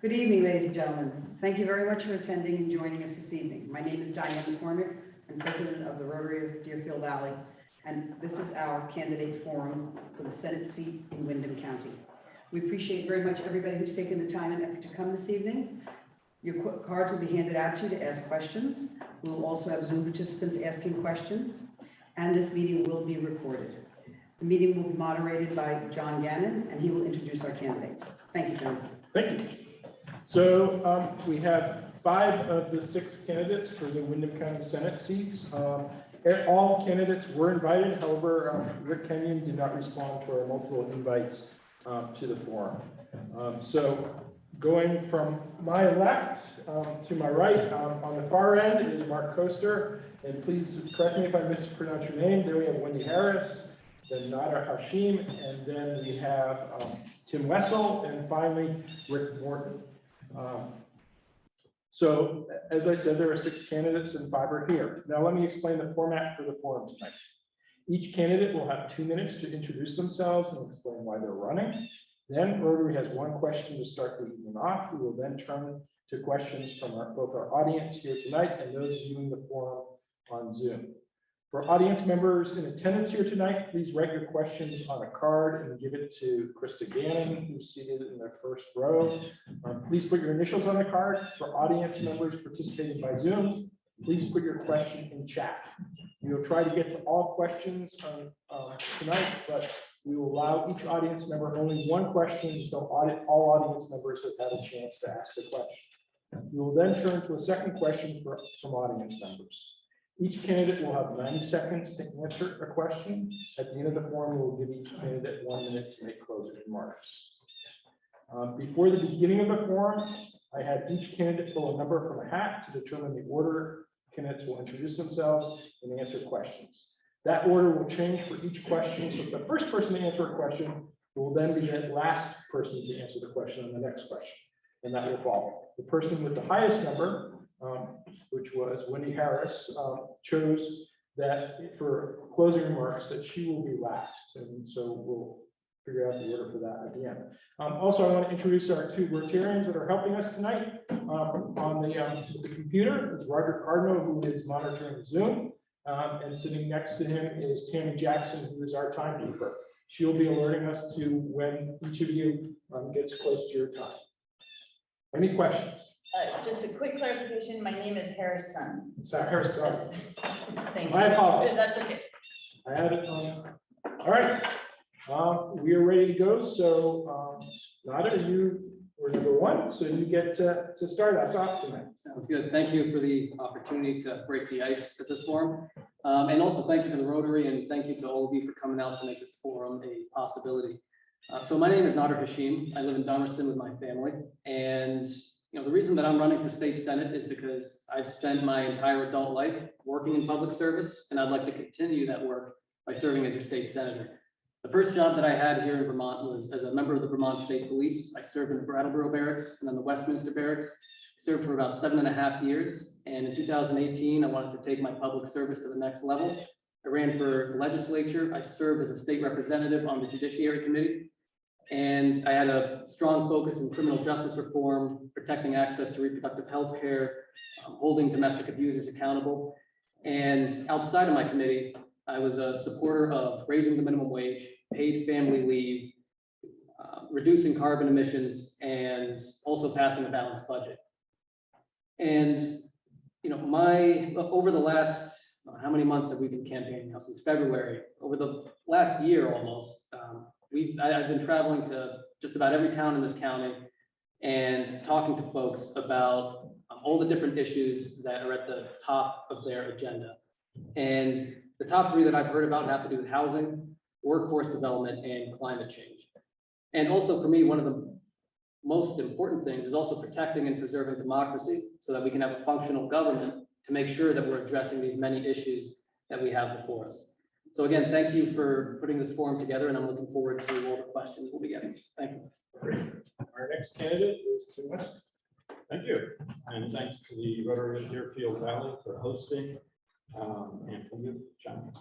Good evening, ladies and gentlemen. Thank you very much for attending and joining us this evening. My name is Diane McCormick. I'm president of the Rotary of Deerfield Valley, and this is our candidate forum for the Senate seat in Windham County. We appreciate very much everybody who's taken the time and effort to come this evening. Your cards will be handed out to you to ask questions. We will also have Zoom participants asking questions, and this meeting will be recorded. The meeting will be moderated by John Gannon, and he will introduce our candidates. Thank you, John. Thank you. So we have 5 of the 6 candidates for the Windham County Senate seats. All candidates were invited. However, Rick Kenyon did not respond to our multiple invites to the forum. So going from my left to my right, on the far end is Mark Koester. And please correct me if I mispronounce your name. Then we have Wendy Harris, then Nader Hashim, and then we have Tim Wessel, and finally Rick Morton. So as I said, there are 6 candidates and 5 are here. Now let me explain the format for the forum tonight. Each candidate will have 2 minutes to introduce themselves and explain why they're running. Then Rotary has 1 question to start the evening off. We will then turn to questions from both our audience here tonight and those viewing the forum on Zoom. For audience members in attendance here tonight, please write your questions on a card and give it to Krista Gannon, who's seated in the first row. Please put your initials on the card. For audience members participating by Zoom, please put your question in chat. We will try to get to all questions tonight, but we will allow each audience member only 1 question so all audience members have had a chance to ask a question. We will then turn to a second question from audience members. Each candidate will have 90 seconds to answer a question. At the end of the forum, we will give each candidate 1 minute to make closing remarks. Before the beginning of the forum, I had each candidate pull a number from a hat to determine the order candidates will introduce themselves and answer questions. That order will change for each question. So the first person to answer a question will then be the last person to answer the question on the next question, and that will follow. The person with the highest number, which was Wendy Harris, chose that for closing remarks that she will be last. And so we'll figure out the order for that at the end. Also, I want to introduce our 2 Rotarians that are helping us tonight on the computer. It's Roger Cardinal, who is monitoring Zoom. And sitting next to him is Tammy Jackson, who is our timekeeper. She'll be alerting us to when each of you gets close to your time. Any questions? Just a quick clarification. My name is Harris Sun. It's Harris Sun. Thank you. I apologize. That's okay. I had it on. All right. We are ready to go. So, Nada, you were number 1, so you get to start us off tonight. Sounds good. Thank you for the opportunity to break the ice at this forum. And also thank you to the Rotary, and thank you to all of you for coming out to make this forum a possibility. So my name is Nader Hashim. I live in Domerston with my family. And the reason that I'm running for state senate is because I've spent my entire adult life working in public service, and I'd like to continue that work by serving as your state senator. The first job that I had here in Vermont was as a member of the Vermont State Police. I served in the Brattleboro Barracks and then the Westminster Barracks. I served for about 7.5 years. And in 2018, I wanted to take my public service to the next level. I ran for the legislature. I served as a state representative on the Judiciary Committee. And I had a strong focus in criminal justice reform, protecting access to reproductive health care, holding domestic abusers accountable. And outside of my committee, I was a supporter of raising the minimum wage, paid family leave, reducing carbon emissions, and also passing a balanced budget. And over the last, how many months have we been campaigning now? Since February. Over the last year almost, I've been traveling to just about every town in this county and talking to folks about all the different issues that are at the top of their agenda. And the top 3 that I've heard about have to do with housing, workforce development, and climate change. And also for me, one of the most important things is also protecting and preserving democracy so that we can have a functional government to make sure that we're addressing these many issues that we have before us. So again, thank you for putting this forum together, and I'm looking forward to all the questions we'll be getting. Thank you. Great. Our next candidate is Tim Wessel. Thank you. And thanks to the Rotary of Deerfield Valley for hosting, and to you, John,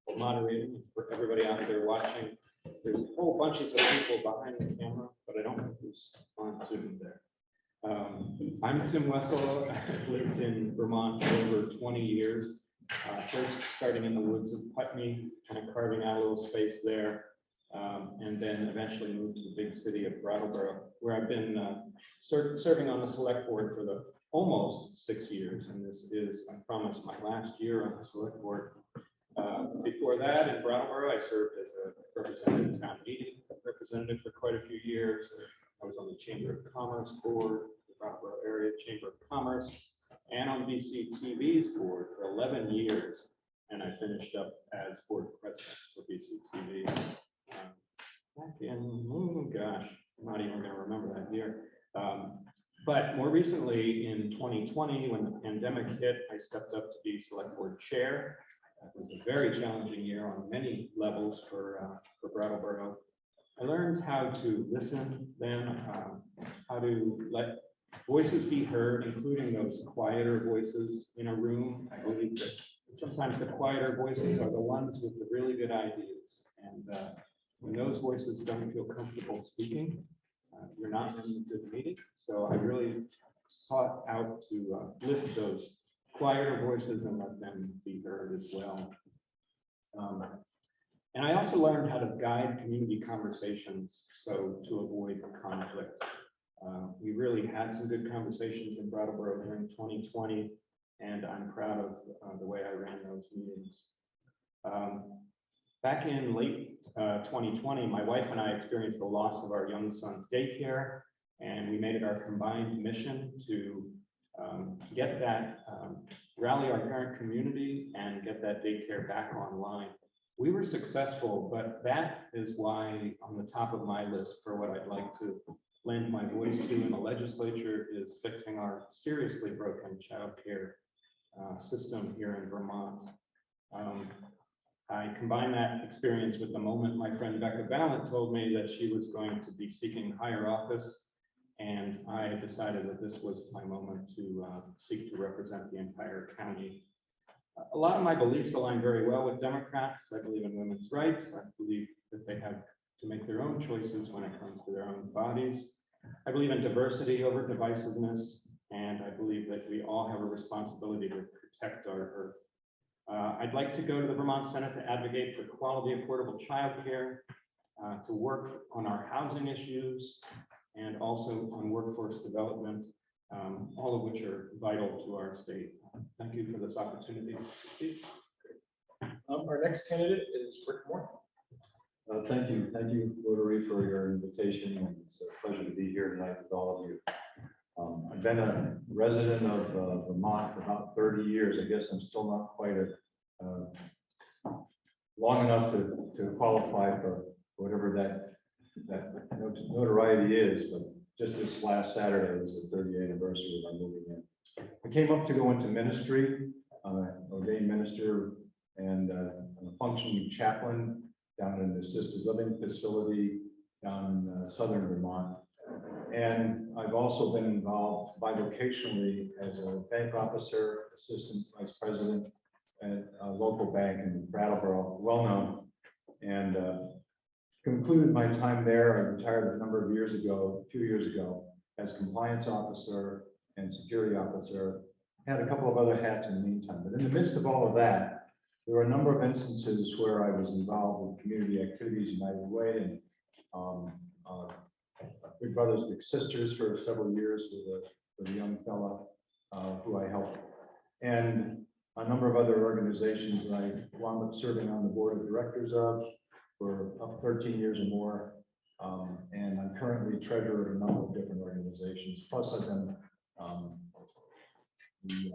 for moderating, and for everybody out there watching. There's a whole bunches of people behind the camera, but I don't know who's on Zoom there. I'm Tim Wessel. I've lived in Vermont for over 20 years. First starting in the woods of Putney, kind of carving out a little space there. And then eventually moved to the big city of Brattleboro, where I've been serving on the select board for the almost 6 years. And this is, I promise, my last year on the select board. Before that, in Brattleboro, I served as a representative town meeting representative for quite a few years. I was on the Chamber of Commerce board, the Brattleboro Area Chamber of Commerce, and on BCTV's board for 11 years. And I finished up as board president for BCTV back in, oh gosh, I'm not even going to remember that year. But more recently, in 2020, when the pandemic hit, I stepped up to be select board chair. It was a very challenging year on many levels for Brattleboro. I learned how to listen then, how to let voices be heard, including those quieter voices in a room. I believe that sometimes the quieter voices are the ones with the really good ideas. And when those voices don't feel comfortable speaking, you're not in a good meeting. So I really sought out to lift those quieter voices and let them be heard as well. And I also learned how to guide community conversations so to avoid conflict. We really had some good conversations in Brattleboro during 2020, and I'm proud of the way I ran those meetings. Back in late 2020, my wife and I experienced the loss of our young son's daycare, and we made it our combined mission to get that, rally our parent community and get that daycare back online. We were successful, but that is why on the top of my list for what I'd like to lend my voice to in the legislature is fixing our seriously broken childcare system here in Vermont. I combine that experience with the moment my friend Becca Ballant told me that she was going to be seeking higher office, and I decided that this was my moment to seek to represent the entire county. A lot of my beliefs align very well with Democrats. I believe in women's rights. I believe that they have to make their own choices when it comes to their own bodies. I believe in diversity over divisiveness, and I believe that we all have a responsibility to protect our earth. I'd like to go to the Vermont Senate to advocate for quality affordable childcare, to work on our housing issues, and also on workforce development, all of which are vital to our state. Thank you for this opportunity to speak. Our next candidate is Rick Moore. Thank you, Rotary, for your invitation. It's a pleasure to be here tonight with all of you. I've been a resident of Vermont for about 30 years. I guess I'm still not quite long enough to qualify for whatever that notoriety is, but just this last Saturday was the 30th anniversary of my moving in. I came up to go into ministry, ordained minister, and I'm a functioning chaplain down in an assisted living facility down in southern Vermont. And I've also been involved bivocationally as a bank officer, assistant vice president at a local bank in Brattleboro, well known. And concluded my time there. I retired a few years ago, as compliance officer and security officer. Had a couple of other hats in the meantime. But in the midst of all of that, there were a number of instances where I was involved with community activities United Way and Big Brothers Big Sisters for several years with a young fella who I helped, and a number of other organizations that I wound up serving on the board of directors of for up 13 years or more. And I'm currently treasurer of a number of different organizations. Plus, I've been the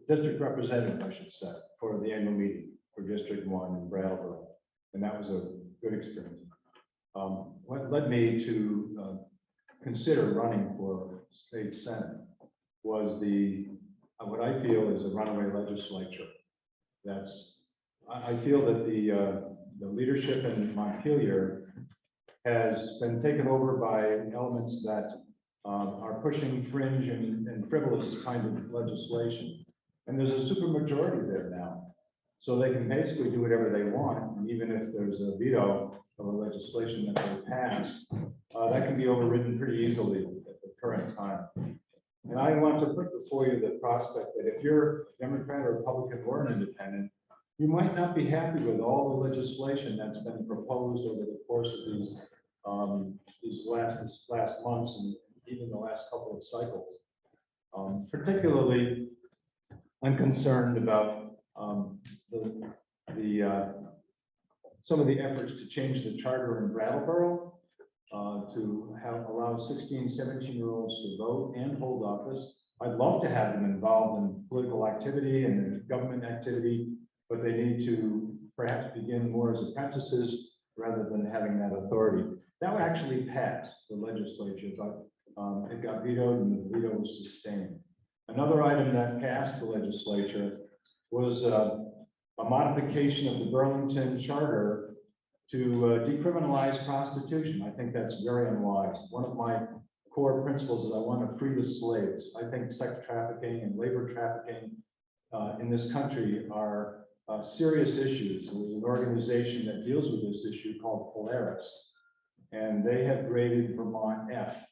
district representative, I should say, for the annual meeting for District 1 in Brattleboro. And that was a good experience. What led me to consider running for state senate was what I feel is a runaway legislature. I feel that the leadership in Montpelier has been taken over by elements that are pushing fringe and frivolous kind of legislation. And there's a supermajority there now. So they can basically do whatever they want. And even if there's a veto of a legislation that they pass, that can be overridden pretty easily at the current time. And I want to put before you the prospect that if you're a Democrat or Republican or an independent, you might not be happy with all the legislation that's been proposed over the course of these last months and even the last couple of cycles. Particularly, I'm concerned about some of the efforts to change the charter in Brattleboro to allow 16, 17-year-olds to vote and hold office. I'd love to have them involved in political activity and in government activity, but they need to perhaps begin more as apprentices rather than having that authority. That would actually pass the legislature, but it got vetoed and the veto was sustained. Another item that passed the legislature was a modification of the Burlington Charter to decriminalize prostitution. I think that's very unwise. One of my core principles is I want to free the slaves. I think sex trafficking and labor trafficking in this country are serious issues. There's an organization that deals with this issue called Polaris, and they have graded Vermont F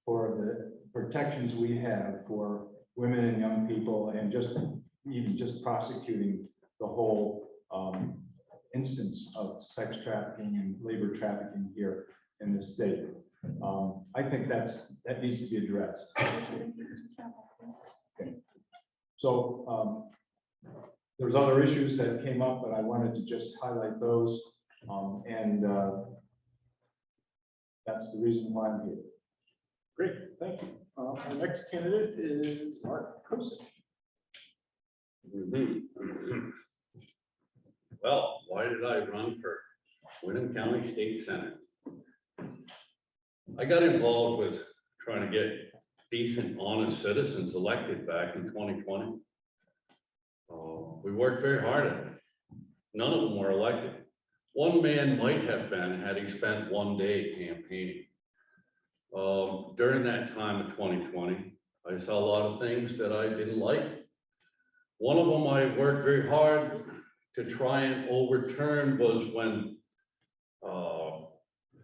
for the protections we have for women and young people, and even just prosecuting the whole instance of sex trafficking and labor trafficking here in the state. I think that needs to be addressed. Okay. So there's other issues that came up, but I wanted to just highlight those, and that's the reason why I'm here. Great, thank you. Our next candidate is Mark Kosick. Well, why did I run for Wyndham County State Senate? I got involved with trying to get decent, honest citizens elected back in 2020. We worked very hard at it. None of them were elected. One man might have been had he spent one day campaigning. During that time of 2020, I saw a lot of things that I didn't like. One of them I worked very hard to try and overturn was when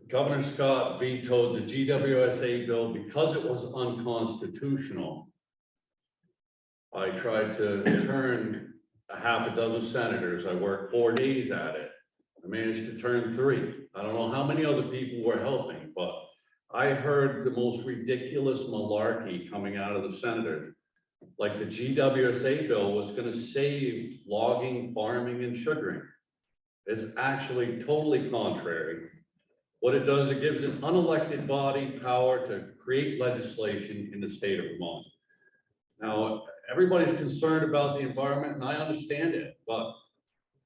Governor Scott vetoed the GWSA bill because it was unconstitutional. I tried to turn a half a dozen senators. I worked 4 days at it. I managed to turn 3. I don't know how many other people were helping, but I heard the most ridiculous malarkey coming out of the senators. Like the GWSA bill was going to save logging, farming, and sugaring. It's actually totally contrary. What it does, it gives an unelected body power to create legislation in the state of Vermont. Now, everybody's concerned about the environment, and I understand it, but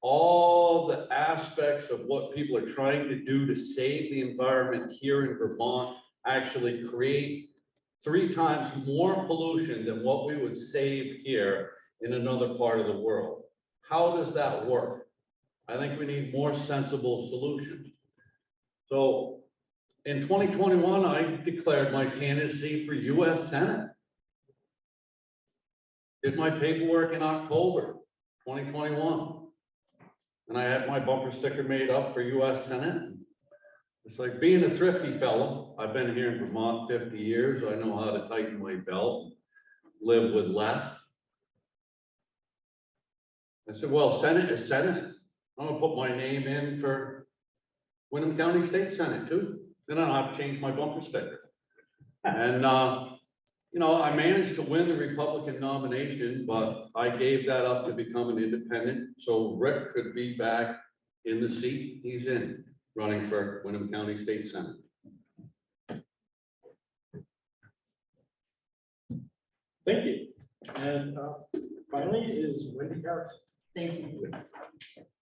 all the aspects of what people are trying to do to save the environment here in Vermont actually create 3 times more pollution than what we would save here in another part of the world. How does that work? I think we need more sensible solutions. So in 2021, I declared my candidacy for US Senate. Did my paperwork in October 2021. And I had my bumper sticker made up for US Senate. It's like being a thrifty fellow. I've been here in Vermont 50 years. I know how to tighten my belt, live with less. I said, well, Senate is Senate. I'm gonna put my name in for Wyndham County State Senate too. Then I don't have to change my bumper sticker. And you know, I managed to win the Republican nomination, but I gave that up to become an independent. So Rick could be back in the seat he's in, running for Wyndham County State Senate. Thank you. And finally is Wendy Harrison. Thank you.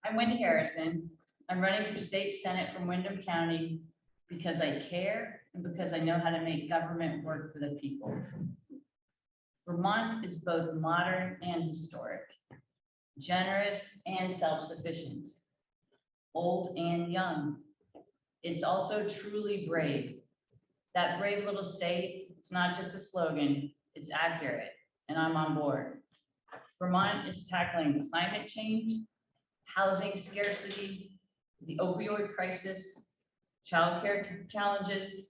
I'm Wendy Harrison. I'm running for state senate from Wyndham County because I care and because I know how to make government work for the people. Vermont is both modern and historic, generous and self-sufficient, old and young. It's also truly brave. That brave little state, it's not just a slogan, it's accurate, and I'm on board. Vermont is tackling climate change, housing scarcity, the opioid crisis, childcare challenges,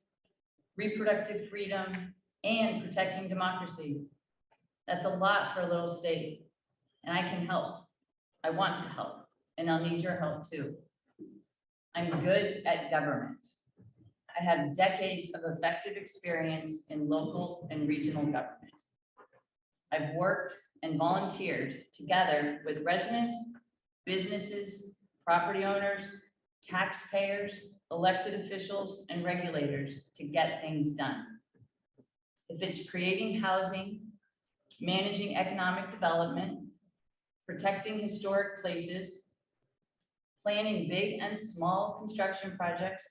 reproductive freedom, and protecting democracy. That's a lot for a little state, and I can help. I want to help, and I'll need your help too. I'm good at government. I have decades of effective experience in local and regional government. I've worked and volunteered together with residents, businesses, property owners, taxpayers, elected officials, and regulators to get things done. If it's creating housing, managing economic development, protecting historic places, planning big and small construction projects,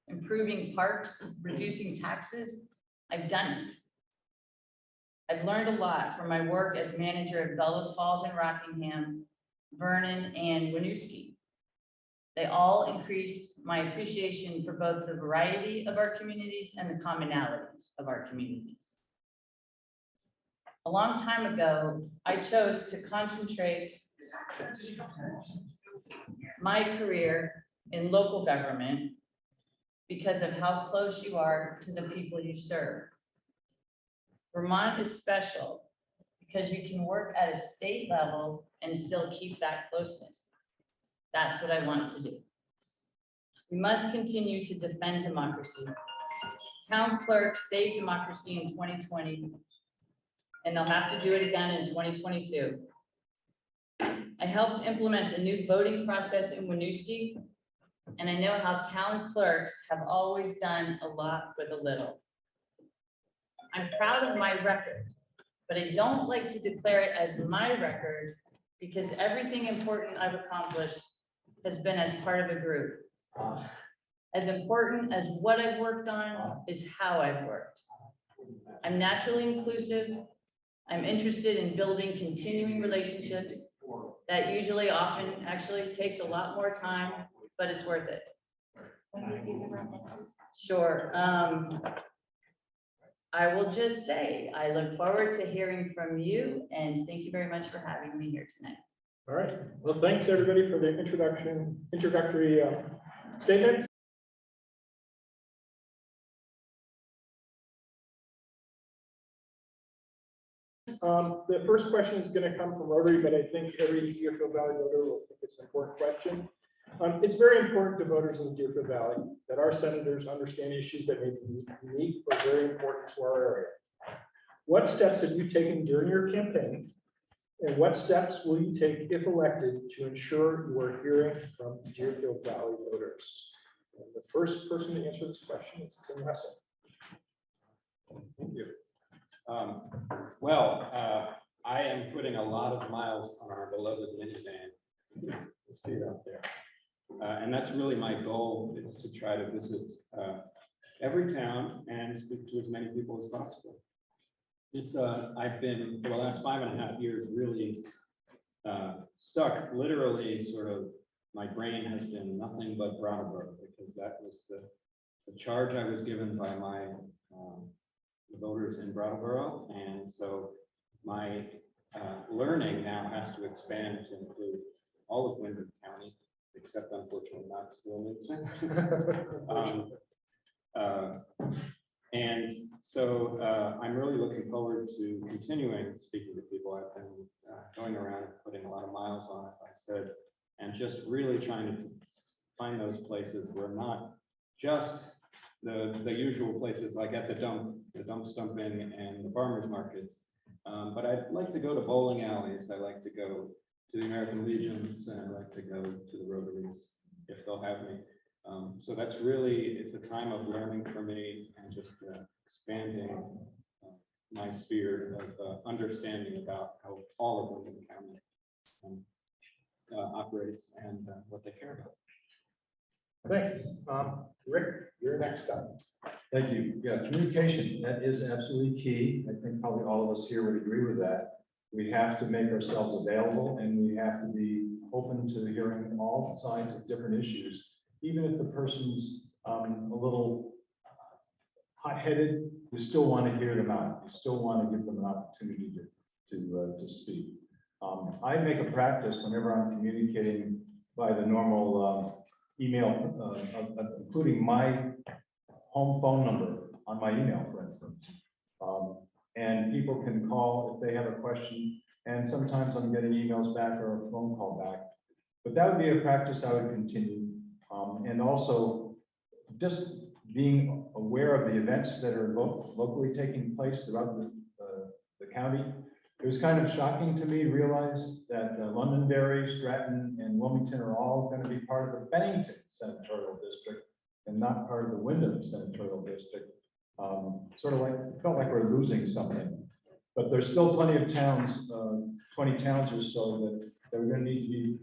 improving parks, reducing taxes, I've done it. I've learned a lot from my work as manager of Bellows Falls and Rockingham, Vernon, and Winooski. They all increased my appreciation for both the variety of our communities and the commonalities of our communities. A long time ago, I chose to concentrate my career in local government because of how close you are to the people you serve. Vermont is special because you can work at a state level and still keep that closeness. That's what I want to do. We must continue to defend democracy. Town clerks saved democracy in 2020, and they'll have to do it again in 2022. I helped implement a new voting process in Winooski, and I know how town clerks have always done a lot with a little. I'm proud of my record, but I don't like to declare it as my record because everything important I've accomplished has been as part of a group. As important as what I've worked on is how I've worked. I'm naturally inclusive. I'm interested in building continuing relationships. That usually often actually takes a lot more time, but it's worth it. Sure. I will just say, I look forward to hearing from you, and thank you very much for having me here tonight. All right, well, thanks everybody for the introductory statements. The first question is going to come from Rotary, but I think every Deerfield Valley voter will think it's an important question. It's very important to voters in the Deerfield Valley that our senators understand issues that may be unique or very important to our area. What steps have you taken during your campaign? And what steps will you take if elected to ensure you are hearing from Deerfield Valley voters? And the first person to answer this question is Tim Russell. Thank you. I am putting a lot of miles on our beloved minivan. You see it out there. And that's really my goal, is to try to visit every town and speak to as many people as possible. It's I've been for the last 5.5 years really stuck, literally sort of, my brain has been nothing but Brattleboro, because that was the charge I was given by my voters in Brattleboro. And so my learning now has to expand to include all of Windham County, except unfortunately not Wilmington. And so I'm really looking forward to continuing speaking to people. I've been going around and putting a lot of miles on, as I said, and just really trying to find those places where not just the usual places like at the dump stumping and the farmers markets, but I'd like to go to bowling alleys. I like to go to the American Legions, and I like to go to the Rotaries if they'll have me. So that's really, it's a time of learning for me and just expanding my sphere of understanding about how all of Windham County operates and what they care about. Thanks. Rick, you're next up. Thank you. Yeah, communication, that is absolutely key. I think probably all of us here would agree with that. We have to make ourselves available, and we have to be open to hearing all sides of different issues. Even if the person's a little hot-headed, you still want to hear them out. You still want to give them an opportunity to speak. I make a practice whenever I'm communicating by the normal email, including my home phone number on my email, for instance. And people can call if they have a question, and sometimes I'm getting emails back or a phone call back. But that would be a practice I would continue. And also just being aware of the events that are locally taking place throughout the county. It was kind of shocking to me to realize that Londonderry, Stratton, and Wilmington are all going to be part of the Bennington Senatorial District and not part of the Wyndham Senatorial District. Sort of like, it felt like we're losing something. But there's still plenty of towns, 20 towns or so that are going to need to be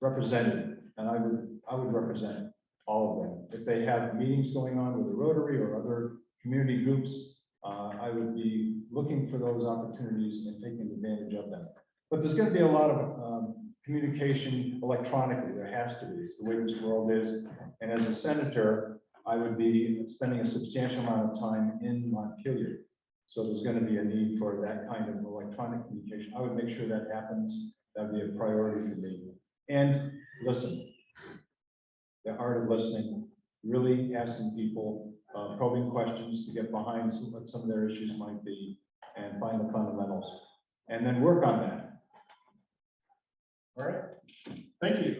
represented. And I would represent all of them. If they have meetings going on with the Rotary or other community groups, I would be looking for those opportunities and taking advantage of them. But there's going to be a lot of communication electronically. There has to be. It's the way this world is. And as a senator, I would be spending a substantial amount of time in Montpelier. So there's going to be a need for that kind of electronic communication. I would make sure that happens. That would be a priority for me. And listen, the art of listening, really asking people probing questions to get behind what some of their issues might be and find the fundamentals and then work on that. All right, thank you.